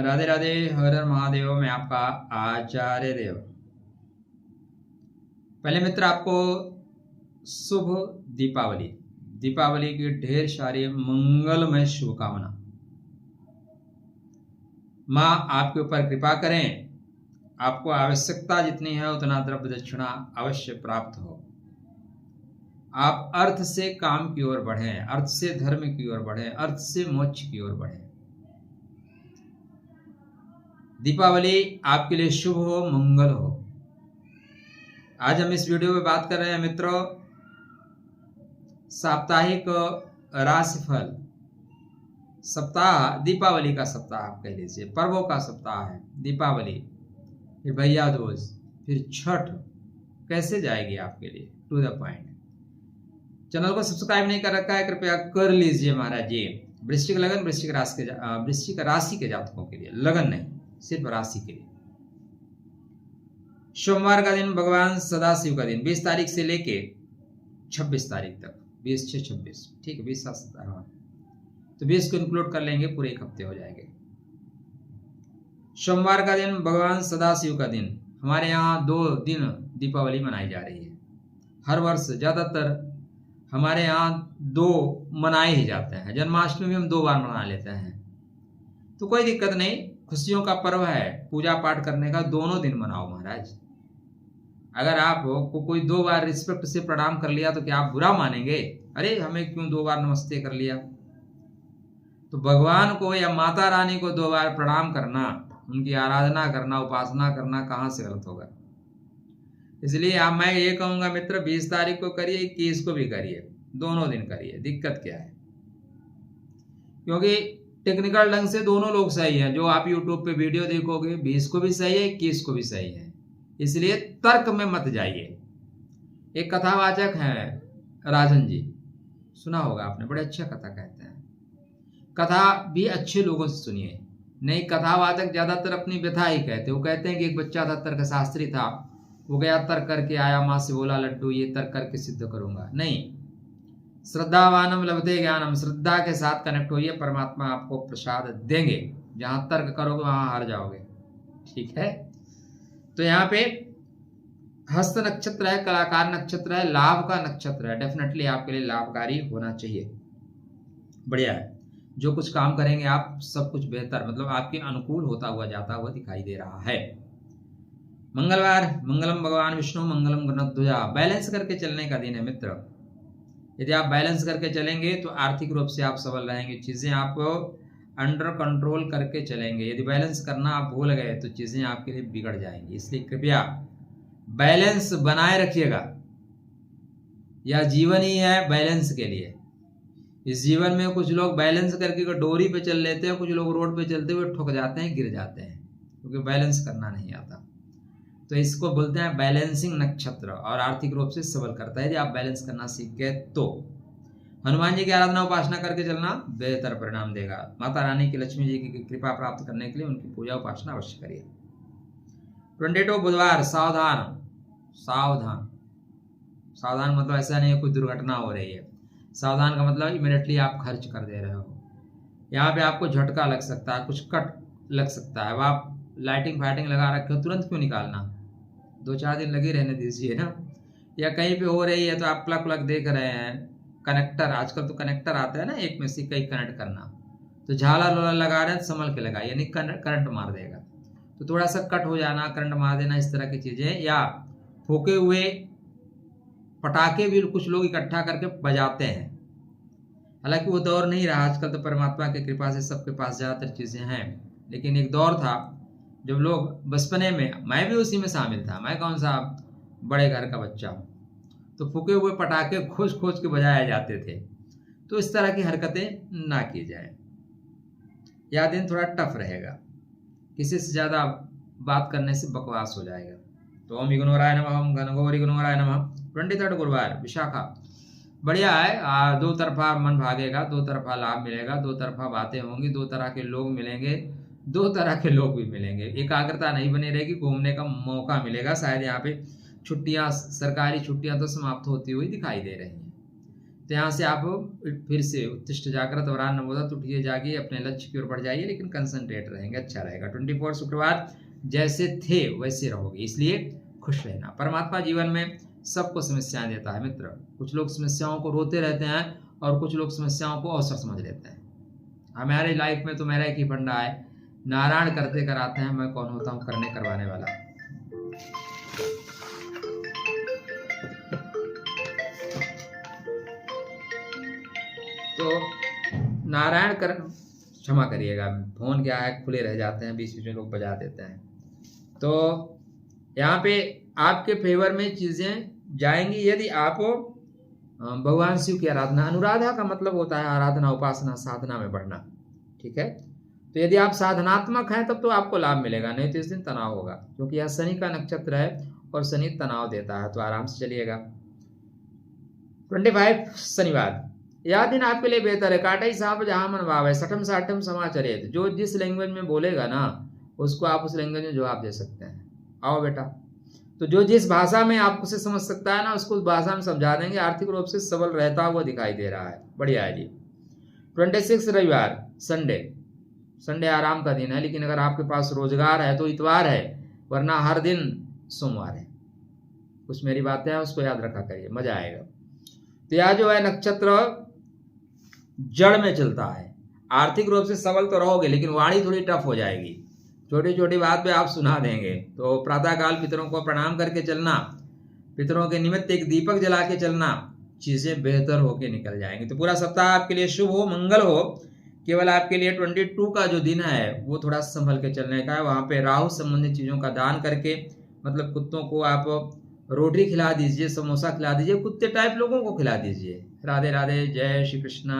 राधे राधे, हर हर महादेव। मैं आपका आचार्य देव। पहले मित्र, आपको शुभ दीपावली। दीपावली की ढेर सारी मंगलमय शुभकामना। माँ आपके ऊपर कृपा करें, आपको आवश्यकता जितनी है उतना द्रव्य दक्षिणा अवश्य प्राप्त हो। आप अर्थ से काम की ओर बढ़ें, अर्थ से धर्म की ओर बढ़ें, अर्थ से मोक्ष की ओर बढ़ें। दीपावली आपके लिए शुभ हो, मंगल हो। आज हम इस वीडियो में बात कर रहे हैं मित्रों, साप्ताहिक राशिफल। सप्ताह दीपावली का सप्ताह आप कह लीजिए, पर्वों का सप्ताह है दीपावली, फिर भैया दूज, फिर छठ। कैसे जाएगी आपके लिए, टू द पॉइंट। चैनल को सब्सक्राइब नहीं कर रखा है, कृपया कर लीजिए महाराज जी। वृश्चिक लगन, वृश्चिक राशि के जातकों के लिए, लगन नहीं, सिर्फ राशि के लिए। सोमवार का दिन भगवान सदाशिव का दिन, 20 तारीख से लेके 26 तारीख तक, 20-6-26, ठीक है, 20-7-17, तो 20 को इंक्लूड कर लेंगे, पूरे एक हफ्ते हो जाएंगे। सोमवार का दिन भगवान सदाशिव का दिन। हमारे यहाँ 2 दिन दीपावली मनाई जा रही है। हर वर्ष ज्यादातर हमारे यहाँ 2 मनाए ही जाते हैं। जन्माष्टमी भी हम 2 बार मना लेते हैं, तो कोई दिक्कत नहीं। खुशियों का पर्व है, पूजा पाठ करने का, दोनों दिन मनाओ महाराज। अगर आप को कोई 2 बार रिस्पेक्ट से प्रणाम कर लिया तो क्या आप बुरा मानेंगे? अरे हमें क्यों 2 बार नमस्ते कर लिया? तो भगवान को या माता रानी को 2 बार प्रणाम करना, उनकी आराधना करना, उपासना करना कहाँ से गलत होगा? इसलिए आप, मैं ये कहूंगा मित्र, 20 तारीख को करिए, 21 को भी करिए, दोनों दिन करिए। दिक्कत क्या है? क्योंकि टेक्निकल ढंग से दोनों लोग सही हैं। जो आप यूट्यूब पे वीडियो देखोगे, 20 को भी सही है, 21 को भी सही है। इसलिए तर्क में मत जाइए। एक कथावाचक हैं राजन जी, सुना होगा आपने, बड़े अच्छा कथा कहते हैं। कथा भी अच्छे लोगों से सुनिए। नहीं, कथावाचक ज्यादातर अपनी व्यथा ही कहते। वो कहते हैं कि एक बच्चा था, तर्कशास्त्री था, वो गया तर्क करके आया, माँ से बोला, लड्डू ये तर्क करके सिद्ध करूंगा। नहीं, श्रद्धावानम लभते ज्ञानम, श्रद्धा के साथ कनेक्ट होइए, परमात्मा आपको प्रसाद देंगे। जहां तर्क करोगे वहां हार जाओगे, ठीक है? तो यहाँ पे हस्त नक्षत्र है, कलाकार नक्षत्र है, लाभ का नक्षत्र है। डेफिनेटली आपके लिए लाभकारी होना चाहिए, बढ़िया है। जो कुछ काम करेंगे आप, सब कुछ बेहतर, मतलब आपके अनुकूल होता हुआ जाता हुआ दिखाई दे रहा है। मंगलवार, मंगलम भगवान विष्णु, मंगलम गणध्वजा। बैलेंस करके चलने का दिन है मित्र। यदि आप बैलेंस करके चलेंगे तो आर्थिक रूप से आप सबल रहेंगे। चीजें आपको अंडर कंट्रोल करके चलेंगे। यदि बैलेंस करना आप भूल गए तो चीजें आपके लिए बिगड़ जाएंगी। इसलिए कृपया बैलेंस बनाए रखिएगा। यह जीवन ही है बैलेंस के लिए। इस जीवन में कुछ लोग बैलेंस करके डोरी पे चल लेते हैं, कुछ लोग रोड पे चलते हुए ठुक जाते हैं, गिर जाते हैं, क्योंकि बैलेंस करना नहीं आता। तो इसको बोलते हैं बैलेंसिंग नक्षत्र, और आर्थिक रूप से सबल करता है यदि आप बैलेंस करना सीख गए तो। हनुमान जी की आराधना उपासना करके चलना बेहतर परिणाम देगा। माता रानी की, लक्ष्मी जी की कृपा प्राप्त करने के लिए उनकी पूजा उपासना अवश्य करिए। 22 बुधवार, सावधान। सावधान, सावधान मतलब ऐसा नहीं है कोई दुर्घटना हो रही है। सावधान का मतलब इमीडिएटली आप खर्च कर दे रहे हो। यहाँ पे आपको झटका लग सकता है, कुछ कट लग सकता है। अब आप लाइटिंग फाइटिंग लगा रखे हो, तुरंत क्यों निकालना? 2-4 दिन लगे रहने दीजिए ना। या कहीं पे हो रही है तो आप प्लग प्लग देख रहे हैं, कनेक्टर, आजकल तो कनेक्टर आता है ना, एक में से कई कनेक्ट करना, तो झाला लोला लगा रहे हैं, संभल के लगाइए, नहीं करंट मार देगा। तो थोड़ा सा कट हो जाना, करंट मार देना, इस तरह की चीजें। या फूके हुए पटाखे भी कुछ लोग इकट्ठा करके बजाते हैं। हालांकि वो दौर नहीं रहा, आजकल तो परमात्मा की कृपा से सबके पास ज्यादातर चीजें हैं। लेकिन एक दौर था जब लोग बचपने में, मैं भी उसी में शामिल था, मैं कौन सा बड़े घर का बच्चा हूँ, तो फूके हुए पटाखे खोज खोज के बजाए जाते थे। तो इस तरह की हरकतें ना की जाए। यह दिन थोड़ा टफ रहेगा, किसी से ज्यादा बात करने से बकवास हो जाएगा। तो ओम विघ्नोराय नमः, ओम घनघोर विघ्नोराय नमः। 23 गुरुवार, विशाखा, बढ़िया है। 2 तरफा मन भागेगा, 2 तरफा लाभ मिलेगा, 2 तरफा बातें होंगी, 2 तरह के लोग मिलेंगे, 2 तरह के लोग भी मिलेंगे। एकाग्रता नहीं बनी रहेगी, घूमने का मौका मिलेगा। शायद यहाँ पे छुट्टियां, सरकारी छुट्टियां तो समाप्त होती हुई दिखाई दे रही हैं। तो यहाँ से आप फिर से उत्तिष्ठ जागृत वरान नवोदत, उठिए जागिए, अपने लक्ष्य की ओर बढ़ जाइए, लेकिन कंसंट्रेट रहेंगे, अच्छा रहेगा। 24 शुक्रवार जैसे थे वैसे रहोगे, इसलिए खुश रहना। परमात्मा जीवन में सबको समस्याएं देता है मित्र। कुछ लोग समस्याओं को रोते रहते हैं और कुछ लोग समस्याओं को अवसर समझ लेते हैं। हमारे लाइफ में तो मेरा एक ही फंडा है, नारायण करते कराते हैं, मैं कौन होता हूँ करने करवाने वाला। तो नारायण कर, क्षमा करिएगा, फोन क्या है खुले रह जाते हैं, बीच बीच में लोग बजा देते हैं। तो यहाँ पे आपके फेवर में चीजें जाएंगी यदि आप भगवान शिव की आराधना, अनुराधा का मतलब होता है आराधना, उपासना, साधना में बढ़ना, ठीक है। तो यदि आप साधनात्मक हैं तब तो आपको लाभ मिलेगा, नहीं तो इस दिन तनाव होगा, क्योंकि यह शनि का नक्षत्र है और शनि तनाव देता है, तो आराम से चलिएगा। 25 शनिवार, यह दिन आपके लिए बेहतर है। काटाई सांप जहां मन भावे, सठम साठम समाचरित। जो जिस लैंग्वेज में बोलेगा ना उसको आप उस लैंग्वेज में जवाब दे सकते हैं। आओ बेटा, तो जो जिस भाषा में आपको से समझ सकता है ना उसको उस भाषा में समझा देंगे। आर्थिक रूप से सबल रहता हुआ दिखाई दे रहा है, बढ़िया है जी। 26 रविवार, संडे आराम का दिन है, लेकिन अगर आपके पास रोजगार है तो इतवार है, वरना हर दिन सोमवार है। कुछ मेरी बातें हैं उसको याद रखा करिए, मजा आएगा। तो यह जो है नक्षत्र जड़ में चलता है। आर्थिक रूप से सबल तो रहोगे, लेकिन वाणी थोड़ी टफ हो जाएगी, छोटी छोटी बात पे आप सुना देंगे। तो प्रातःकाल पितरों को प्रणाम करके चलना, पितरों के निमित्त एक दीपक जला के चलना, चीजें बेहतर होके निकल जाएंगी। तो पूरा सप्ताह आपके लिए शुभ हो, मंगल हो। केवल आपके लिए 22 का जो दिन है वो थोड़ा संभल के चलने का है। वहां पे राहु संबंधित चीजों का दान करके, मतलब कुत्तों को आप रोटी खिला दीजिए, समोसा खिला दीजिए, कुत्ते टाइप लोगों को खिला दीजिए। राधे राधे, जय श्री कृष्णा।